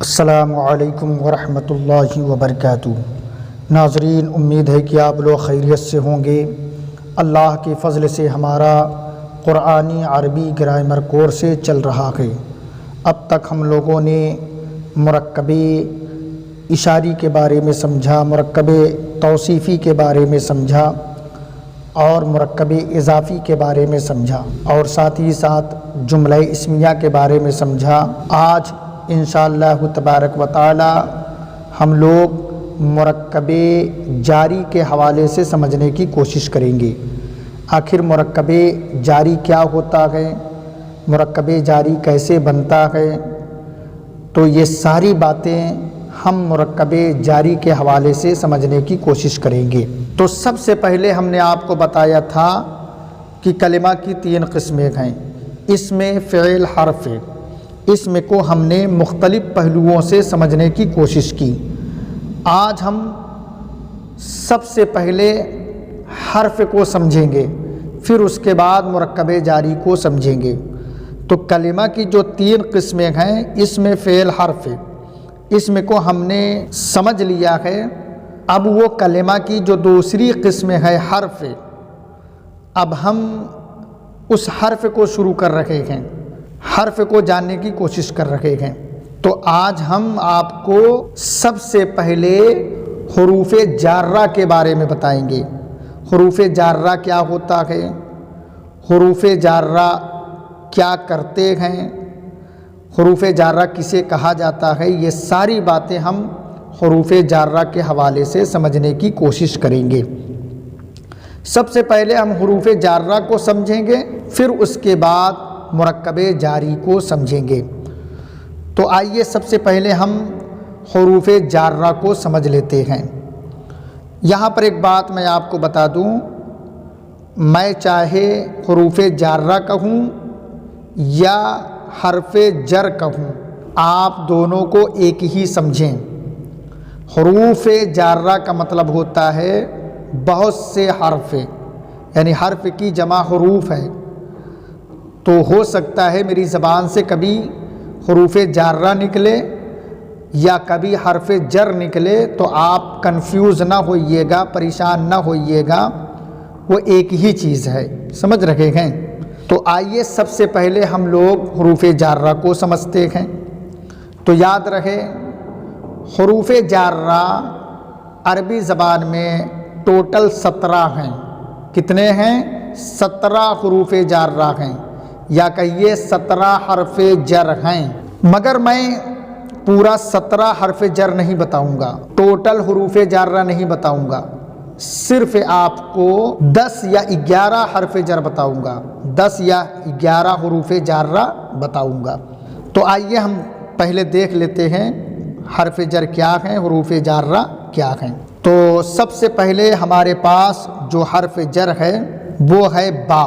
السلام علیکم ورحمۃ اللہ وبرکاتہ۔ ناظرین، امید ہے کہ آپ لوگ خیریت سے ہوں گے۔ اللہ کے فضل سے ہمارا قرآنی عربی گرامر کورس چل رہا ہے۔ اب تک ہم لوگوں نے مرکب اشاری کے بارے میں سمجھا، مرکب توصیفی کے بارے میں سمجھا اور مرکب اضافی کے بارے میں سمجھا، اور ساتھ ہی ساتھ جملہ اسمیہ کے بارے میں سمجھا۔ آج انشاءاللہ تبارک و تعالی ہم لوگ مرکب جاری کے حوالے سے سمجھنے کی کوشش کریں گے۔ آخر مرکب جاری کیا ہوتا ہے، مرکب جاری کیسے بنتا ہے، تو یہ ساری باتیں ہم مرکب جاری کے حوالے سے سمجھنے کی کوشش کریں گے۔ تو سب سے پہلے ہم نے آپ کو بتایا تھا کہ کلمہ کی 3 قسمیں ہیں۔ اسم، فعل، حرف۔ اسم کو ہم نے مختلف پہلوؤں سے سمجھنے کی کوشش کی۔ آج ہم سب سے پہلے حرف کو سمجھیں گے، پھر اس کے بعد مرکب جاری کو سمجھیں گے۔ تو کلمہ کی جو 3 قسمیں ہیں، اسم، فعل، حرف، اسم کو ہم نے سمجھ لیا ہے۔ اب وہ کلمہ کی جو دوسری قسم ہے حرف، اب ہم اس حرف کو شروع کر رہے ہیں، حرف کو جاننے کی کوشش کر رہے ہیں۔ تو آج ہم آپ کو سب سے پہلے حروف جارہ کے بارے میں بتائیں گے۔ حروف جارہ کیا ہوتا ہے، حروف جارہ کیا کرتے ہیں، حروف جارہ کسے کہا جاتا ہے، یہ ساری باتیں ہم حروف جارہ کے حوالے سے سمجھنے کی کوشش کریں گے۔ سب سے پہلے ہم حروف جارہ کو سمجھیں گے، پھر اس کے بعد مرکب جاری کو سمجھیں گے۔ تو آئیے سب سے پہلے ہم حروف جارہ کو سمجھ لیتے ہیں۔ یہاں پر ایک بات میں آپ کو بتا دوں، میں چاہے حروف جارہ کہوں یا حرف جر کہوں، آپ دونوں کو ایک ہی سمجھیں۔ حروف جارہ کا مطلب ہوتا ہے بہت سے حرف، یعنی حرف کی جمع حروف ہے۔ تو ہو سکتا ہے میری زبان سے کبھی حروف جارہ نکلے یا کبھی حرف جر نکلے، تو آپ کنفیوز نہ ہوئیے گا، پریشان نہ ہوئیے گا، وہ ایک ہی چیز ہے، سمجھ رہے ہیں۔ تو آئیے سب سے پہلے ہم لوگ حروف جارہ کو سمجھتے ہیں۔ تو یاد رہے، حروف جارہ عربی زبان میں ٹوٹل 17 ہیں۔ کتنے ہیں؟ 17 حروف جارہ ہیں، یا کہیے 17 حرف جر ہیں۔ مگر میں پورا 17 حرف جر نہیں بتاؤں گا، ٹوٹل حروف جارہ نہیں بتاؤں گا، صرف آپ کو 10 یا 11 حرف جر بتاؤں گا، 10 یا 11 حروف جارہ بتاؤں گا۔ تو آئیے ہم پہلے دیکھ لیتے ہیں حرف جر کیا ہیں، حروف جارہ کیا ہیں۔ تو سب سے پہلے ہمارے پاس جو حرف جر ہے وہ ہے با۔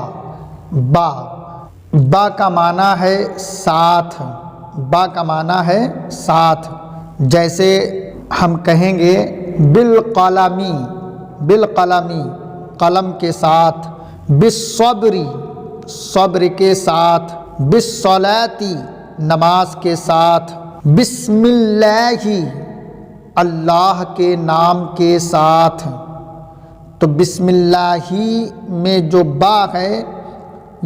با، با کا معنی ہے ساتھ، با کا معنی ہے ساتھ۔ جیسے ہم کہیں گے بالقلمی، بالقلمی قلم کے ساتھ، بالصبری صبر کے ساتھ، بالصلاۃ نماز کے ساتھ، بسم اللہ اللہ کے نام کے ساتھ۔ تو بسم اللہ میں جو با ہے،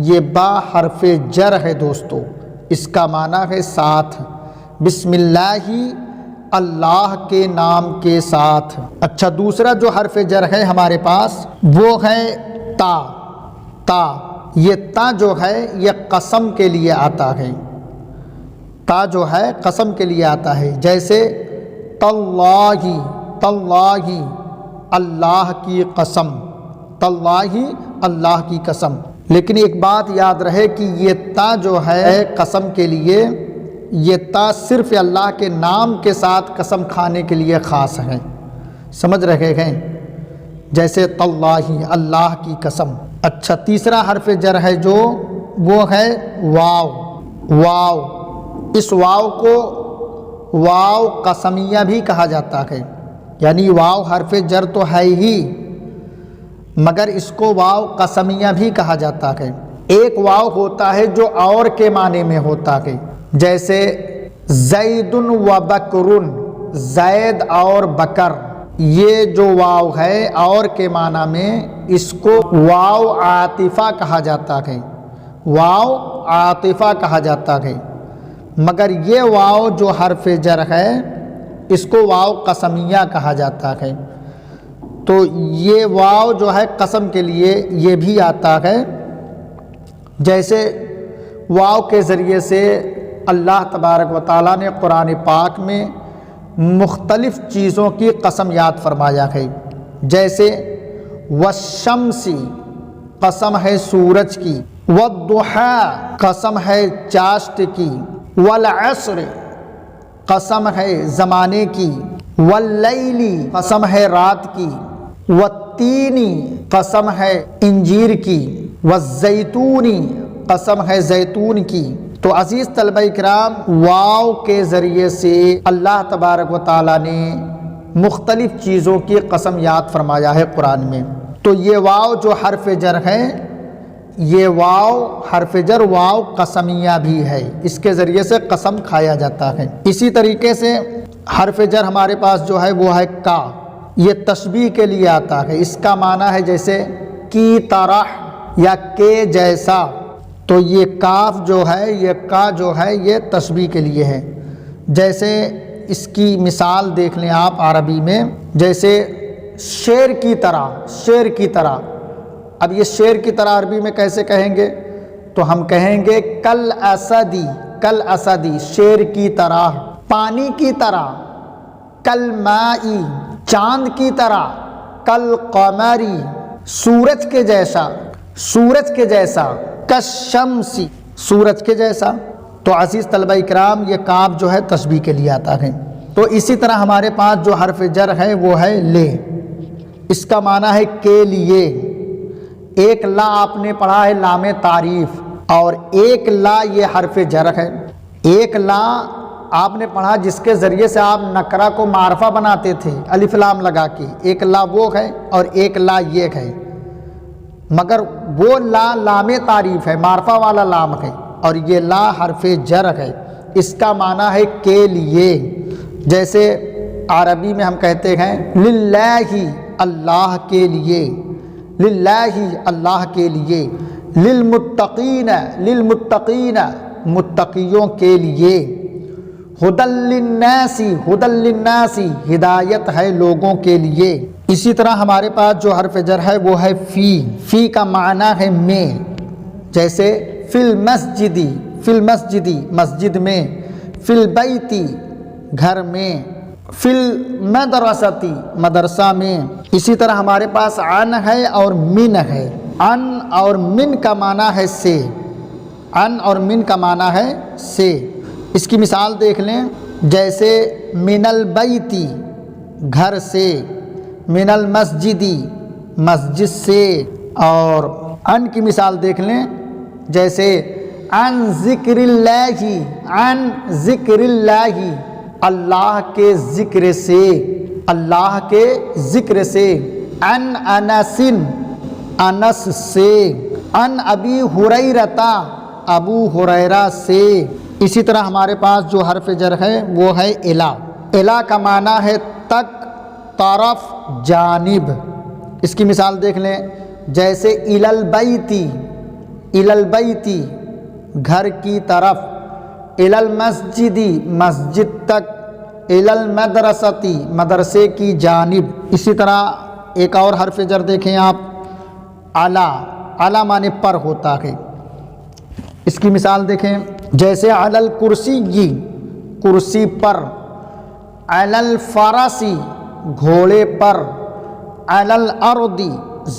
یہ با حرف جر ہے دوستو، اس کا معنی ہے ساتھ۔ بسم اللہ اللہ کے نام کے ساتھ۔ اچھا، دوسرا جو حرف جر ہے ہمارے پاس وہ ہے تا۔ تا، یہ تا جو ہے یہ قسم کے لیے آتا ہے، تا جو ہے قسم کے لیے آتا ہے۔ جیسے تاللہ، تاللہ اللہ کی قسم، تاللہ اللہ کی قسم۔ لیکن ایک بات یاد رہے کہ یہ تا جو ہے قسم کے لیے، یہ تا صرف اللہ کے نام کے ساتھ قسم کھانے کے لیے خاص ہے، سمجھ رہے ہیں؟ جیسے تاللہ اللہ کی قسم۔ اچھا، تیسرا حرف جر ہے جو وہ ہے واو۔ واو، اس واو کو واو قسمیہ بھی کہا جاتا ہے، یعنی واو حرف جر تو ہے ہی، مگر اس کو واو قسمیہ بھی کہا جاتا ہے۔ ایک واو ہوتا ہے جو اور کے معنی میں ہوتا ہے، جیسے زید و بکرن، زید اور بکر، یہ جو واو ہے اور کے معنی میں اس کو واو عاطفہ کہا جاتا ہے، واو عاطفہ کہا جاتا ہے، مگر یہ واو جو حرف جر ہے اس کو واو قسمیہ کہا جاتا ہے۔ تو یہ واو جو ہے قسم کے لیے یہ بھی آتا ہے، جیسے واو کے ذریعے سے اللہ تبارک و تعالیٰ نے قرآن پاک میں مختلف چیزوں کی قسم یاد فرمایا ہے، جیسے والشمسی، قسم ہے سورج کی، والضحیٰ، قسم ہے چاشت کی، والعصر، قسم ہے زمانے کی، واللیلی، قسم ہے رات کی، والتینی، قسم ہے انجیر کی، والزیتونی، قسم ہے زیتون کی۔ تو عزیز طلبہ کرام، واو کے ذریعے سے اللہ تبارک و تعالیٰ نے مختلف چیزوں کی قسم یاد فرمایا ہے قرآن میں۔ تو یہ واو جو حرف جر ہے، یہ واو حرف جر واو قسمیہ بھی ہے، اس کے ذریعے سے قسم کھایا جاتا ہے۔ اسی طریقے سے حرف جر ہمارے پاس جو ہے وہ ہے کا، یہ تشبیہ کے لیے آتا ہے، اس کا معنی ہے جیسے کی طرح یا کے جیسا۔ تو یہ کاف جو ہے، یہ کا جو ہے، یہ تشبیہ کے لیے ہے۔ جیسے اس کی مثال دیکھ لیں آپ عربی میں، جیسے شیر کی طرح، شیر کی طرح۔ اب یہ شیر کی طرح عربی میں کیسے کہیں گے؟ تو ہم کہیں گے کل اسدی، کل اسدی، شیر کی طرح، پانی کی طرح، کل مائی، چاند کی طرح، کل قمری، سورج کے جیسا، سورج کے جیسا، کالشمسی، سورج کے جیسا۔ تو عزیز طلبہ اکرام، یہ کاف جو ہے تشبیہ کے لیے آتا ہے۔ تو اسی طرح ہمارے پاس جو حرف جر ہے وہ ہے لے، اس کا معنی ہے کے لیے۔ ایک لا آپ نے پڑھا ہے لام تعریف، اور ایک لا یہ حرف جر ہے۔ ایک لا آپ نے پڑھا جس کے ذریعے سے آپ نکرہ کو معرفہ بناتے تھے الف لام لگا کے، ایک لا وہ ہے اور ایک لا یہ ہے، مگر وہ لا لام تعریف ہے، معرفہ والا لام ہے، اور یہ لا حرف جر ہے، اس کا معنی ہے کے لیے۔ جیسے عربی میں ہم کہتے ہیں للہ، اللہ کے لیے، للہ، اللہ کے لیے، للمتقین، للمتقین، متقیوں کے لیے، ہدی للناس، ہدی للناس، ہدایت ہے لوگوں کے لیے۔ اسی طرح ہمارے پاس جو حرف جر ہے وہ ہے فی، فی کا معنی ہے میں، جیسے فی المسجدی، فی المسجدی، مسجد میں، فی البیتی، گھر میں، فی المدرستی، مدرسہ میں۔ اسی طرح ہمارے پاس عن ہے اور من ہے۔ عن اور من کا معنی ہے سے، عن اور من کا معنی ہے سے۔ اس کی مثال دیکھ لیں، جیسے من البیتی، گھر سے، من المسجدی، مسجد سے۔ اور عن کی مثال دیکھ لیں، جیسے عن ذکر اللہ، عن ذکر اللہ، اللہ کے ذکر سے، اللہ کے ذکر سے۔ عن انس، انس سے۔ عن ابی ہریرہ، ابو ہریرہ سے۔ اسی طرح ہمارے پاس جو حرف جر ہے وہ ہے الی، الی کا معنی ہے تک، طرف، جانب۔ اس کی مثال دیکھ لیں، جیسے الی البیتی، الی البیتی، گھر کی طرف، الی المسجدی، مسجد تک، الی المدرستی، مدرسے کی جانب۔ اسی طرح ایک اور حرف جر دیکھیں آپ، علی، علی معنی پر ہوتا ہے۔ اس کی مثال دیکھیں، جیسے علی الکرسی، کرسی پر، علی الفرس، گھوڑے پر، علی الارض،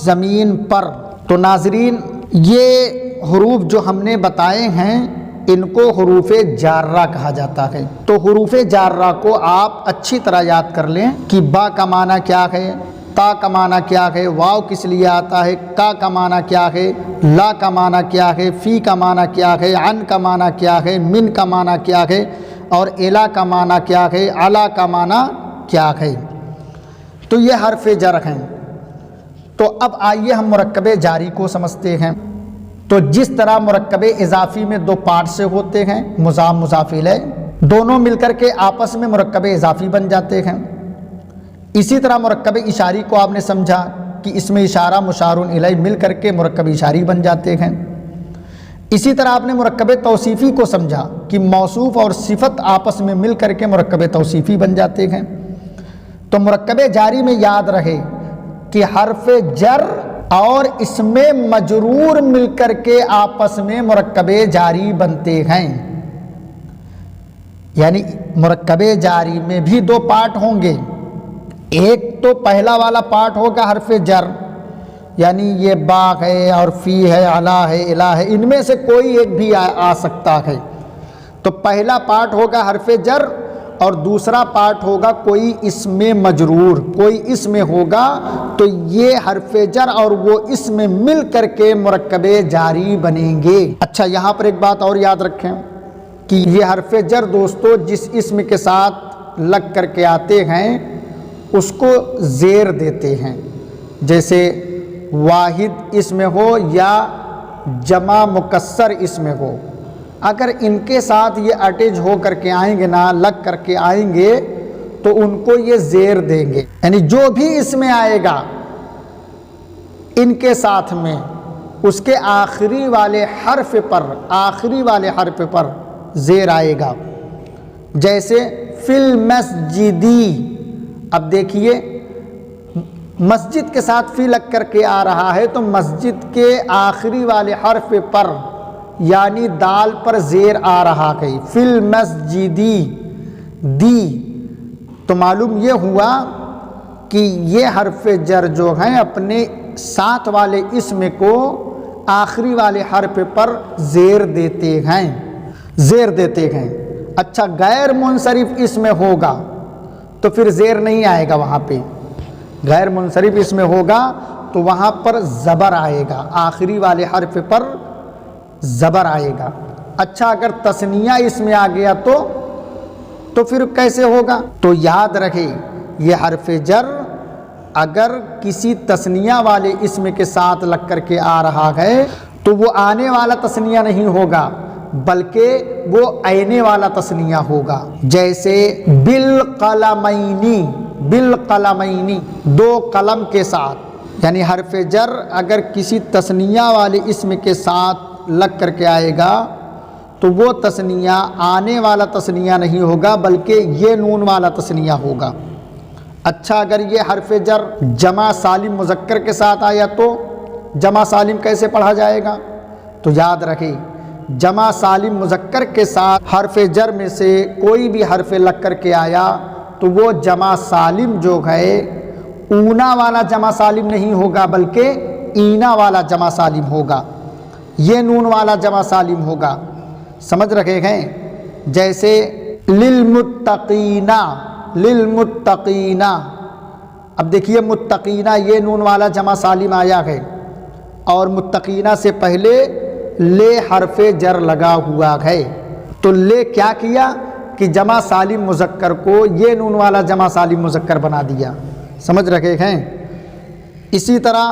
زمین پر۔ تو ناظرین، یہ حروف جو ہم نے بتائے ہیں ان کو حروف جارہ کہا جاتا ہے۔ تو حروف جارہ کو آپ اچھی طرح یاد کر لیں کہ با کا معنی کیا ہے، تا کا معنی کیا ہے، واو کس لیے آتا ہے، کا معنی کیا ہے، لا کا معنی کیا ہے، فی کا معنی کیا ہے، عن کا معنی کیا ہے، من کا معنی کیا ہے، اور الی کا معنی کیا ہے، علی کا معنی کیا ہے۔ تو یہ حرف جر ہیں۔ تو اب آئیے ہم مرکب جاری کو سمجھتے ہیں۔ تو جس طرح مرکب اضافی میں دو پارٹ سے ہوتے ہیں، مضاف مضاف الیہ، دونوں مل کر کے آپس میں مرکب اضافی بن جاتے ہیں۔ اسی طرح مرکب اشاری کو آپ نے سمجھا کہ اس میں اشارہ مشار الیہ مل کر کے مرکب اشاری بن جاتے ہیں۔ اسی طرح آپ نے مرکب توصیفی کو سمجھا کہ موصوف اور صفت آپس میں مل کر کے مرکب توصیفی بن جاتے ہیں۔ تو مرکب جاری میں یاد رہے کہ حرف جر اور اسم مجرور مل کر کے آپس میں مرکب جاری بنتے ہیں، یعنی مرکب جاری میں بھی دو پارٹ ہوں گے۔ ایک تو پہلا والا پارٹ ہوگا حرف جر، یعنی یہ باغ ہے اور فی ہے، علا ہے، الہ ہے، ان میں سے کوئی ایک بھی آ سکتا ہے۔ تو پہلا پارٹ ہوگا حرف جر اور دوسرا پارٹ ہوگا کوئی اسم مجرور، کوئی اسم ہوگا، تو یہ حرف جر اور وہ اسم مل کر کے مرکب جاری بنیں گے۔ اچھا، یہاں پر ایک بات اور یاد رکھیں کہ یہ حرف جر دوستو جس اسم کے ساتھ لگ کر کے آتے ہیں اس کو زیر دیتے ہیں، جیسے واحد اسم ہو یا جمع مکسر اسم ہو، اگر ان کے ساتھ یہ اٹیچ ہو کر کے آئیں گے نا، لگ کر کے آئیں گے تو ان کو یہ زیر دیں گے، یعنی جو بھی اس میں آئے گا ان کے ساتھ میں اس کے آخری والے حرف پر زیر آئے گا۔ جیسے فی المسجدی، اب دیکھیے مسجد کے ساتھ فی لگ کر کے آ رہا ہے تو مسجد کے آخری والے حرف پر یعنی دال پر زیر آ رہا ہے، فی المسجدی دی، تو معلوم یہ ہوا کہ یہ حرف جر جو ہیں اپنے ساتھ والے اسم کو آخری والے حرف پر زیر دیتے ہیں۔ اچھا، غیر منصرف اسم ہوگا تو پھر زیر نہیں آئے گا، وہاں پہ غیر منصرف اسم ہوگا تو وہاں پر زبر آئے گا، آخری والے حرف پر زبر آئے گا۔ اچھا، اگر تثنیہ اس میں آ گیا تو پھر کیسے ہوگا؟ تو یاد رکھے یہ حرف جر اگر کسی تثنیہ والے اسم کے ساتھ لگ کر کے آ رہا ہے تو وہ آنے والا تثنیہ نہیں ہوگا بلکہ وہ آنے والا تثنیہ ہوگا۔ جیسے بالقلمین، دو قلم کے ساتھ، یعنی حرف جر اگر کسی تثنیہ والے اسم کے ساتھ لگ کر کے آئے گا تو وہ تثنیہ آنے والا تثنیہ نہیں ہوگا بلکہ یہ نون والا تثنیہ ہوگا۔ اچھا، اگر یہ حرف جر جمع سالم مذکر کے ساتھ آیا تو جمع سالم کیسے پڑھا جائے گا؟ تو یاد رکھیں جمع سالم مذکر کے ساتھ حرف جر میں سے کوئی بھی حرف لگ کر کے آیا تو وہ جمع سالم جو ہے اونا والا جمع سالم نہیں ہوگا بلکہ اینا والا جمع سالم ہوگا، یہ نون والا جمع سالم ہوگا۔ سمجھ رکھے ہیں؟ جیسے للمتقین، اب دیکھیے متقینہ یہ نون والا جمع سالم آیا ہے اور متقینہ سے پہلے لے حرف جر لگا ہوا ہے، تو لے کیا کیا کہ جمع سالم مذکر کو یہ نون والا جمع سالم مذکر بنا دیا۔ سمجھ رکھے ہیں؟ اسی طرح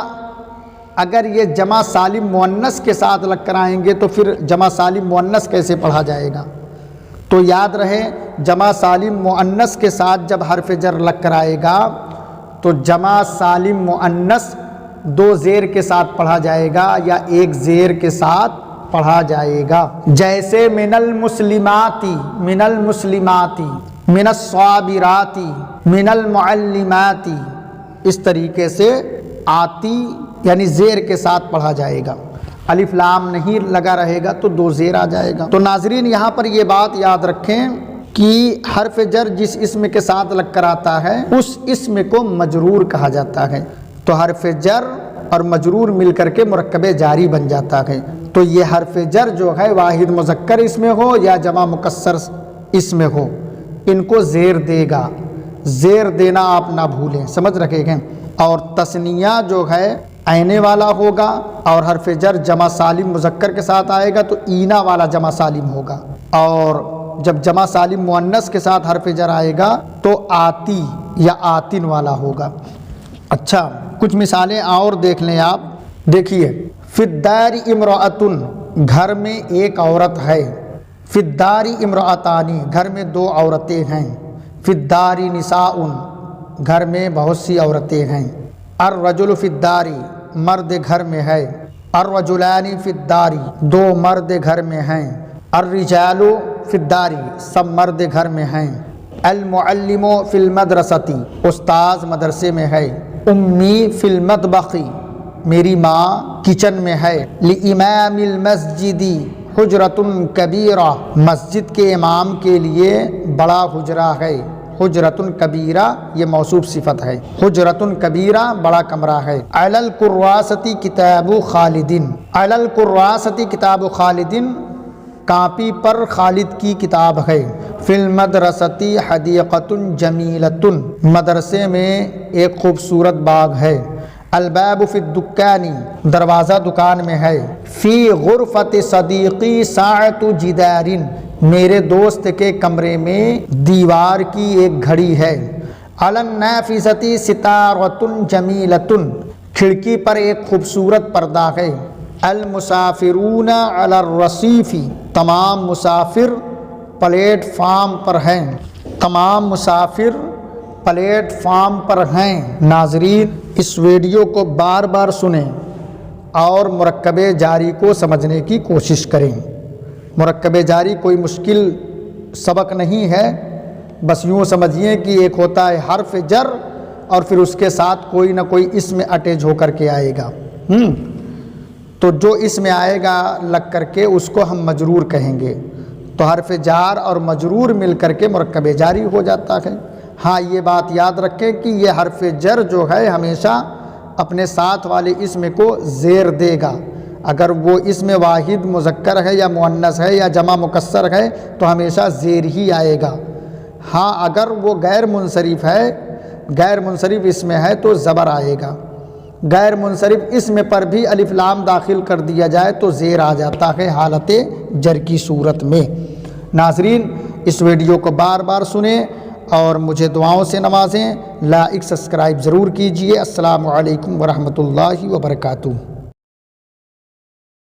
اگر یہ جمع سالم مؤنث کے ساتھ لگ کر آئیں گے تو پھر جمع سالم مؤنث کیسے پڑھا جائے گا؟ تو یاد رہے جمع سالم مؤنث کے ساتھ جب حرف جر لگ کر آئے گا تو جمع سالم مؤنث دو زیر کے ساتھ پڑھا جائے گا یا ایک زیر کے ساتھ پڑھا جائے گا۔ جیسے من المسلمات، من الصابرات، من المعلمات، اس طریقے سے آتی یعنی زیر کے ساتھ پڑھا جائے گا، الف لام نہیں لگا رہے گا تو دو زیر آ جائے گا۔ تو ناظرین یہاں پر یہ بات یاد رکھیں کہ حرف جر جس اسم کے ساتھ لگ کر آتا ہے اس اسم کو مجرور کہا جاتا ہے، تو حرف جر اور مجرور مل کر کے مرکب جاری بن جاتا ہے۔ تو یہ حرف جر جو ہے واحد مذکر اسم ہو یا جمع مکسر اسم ہو ان کو زیر دے گا، زیر دینا آپ نہ بھولیں، سمجھ رکھے گا۔ اور تثنیہ جو ہے اینے والا ہوگا اور حرف جر جمع سالم مذکر کے ساتھ آئے گا تو اینا والا جمع سالم ہوگا، اور جب جمع سالم مؤنث کے ساتھ حرف جر آئے گا تو آتی یا آتن والا ہوگا۔ اچھا، کچھ مثالیں اور دیکھ لیں آپ۔ دیکھیے فی الدار امرأۃ، گھر میں ایک عورت ہے، فی الداری امرأتانی، گھر میں دو عورتیں ہیں، فی الداری نساء، گھر میں بہت سی عورتیں ہیں، الرجل فی الداری، مرد گھر میں ہے، الرجلان فی الداری، دو مرد گھر میں ہیں، الرجال فی الداری، سب مرد گھر میں ہیں، المعلم فی المدرستی، استاذ مدرسے میں ہے، امی فی المطبخ، میری ماں کچن میں ہے، لامام المسجد حجرۃ کبیرہ، مسجد کے امام کے لیے بڑا حجرہ ہے، حجرۃ کبیرہ یہ موصوف صفت ہے، حجرۃ کبیرہ بڑا کمرہ ہے، علی الکراست کتاب خالد، علی الکراست کتاب خالد، کاپی پر خالد کی کتاب ہے، فی المدرسۃ حدیقۃ جمیلۃ، مدرسے میں ایک خوبصورت باغ ہے، الباب فی الدکان، دروازہ دکان میں ہے، فی غرفۃ صدیقی ساعۃ جدار، میرے دوست کے کمرے میں دیوار کی ایک گھڑی ہے، علی النافذۃ ستارۃ جمیلۃ، کھڑکی پر ایک خوبصورت پردہ ہے، المسافرون علی الرصیف، تمام مسافر پلیٹ فارم پر ہیں، تمام مسافر پلیٹ فارم پر ہیں۔ ناظرین اس ویڈیو کو بار بار سنیں اور مرکب جاری کو سمجھنے کی کوشش کریں۔ مرکب جاری کوئی مشکل سبق نہیں ہے، بس یوں سمجھیے کہ ایک ہوتا ہے حرف جر اور پھر اس کے ساتھ کوئی نہ کوئی اسم اٹیچ ہو کر کے آئے گا، تو جو اسم آئے گا لگ کر کے اس کو ہم مجرور کہیں گے، تو حرف جار اور مجرور مل کر کے مرکب جاری ہو جاتا ہے۔ ہاں یہ بات یاد رکھیں کہ یہ حرف جر جو ہے ہمیشہ اپنے ساتھ والے اسم کو زیر دے گا، اگر وہ اسم واحد مذکر ہے یا مؤنث ہے یا جمع مکسر ہے تو ہمیشہ زیر ہی آئے گا۔ ہاں اگر وہ غیر منصرف ہے، غیر منصرف اسم ہے تو زبر آئے گا، غیر منصرف اسم پر بھی الف لام داخل کر دیا جائے تو زیر آ جاتا ہے حالت جر کی صورت میں۔ ناظرین اس ویڈیو کو بار بار سنیں اور مجھے دعاؤں سے نوازیں، لائک سبسکرائب ضرور کیجئے۔ السلام علیکم ورحمۃ اللہ وبرکاتہ۔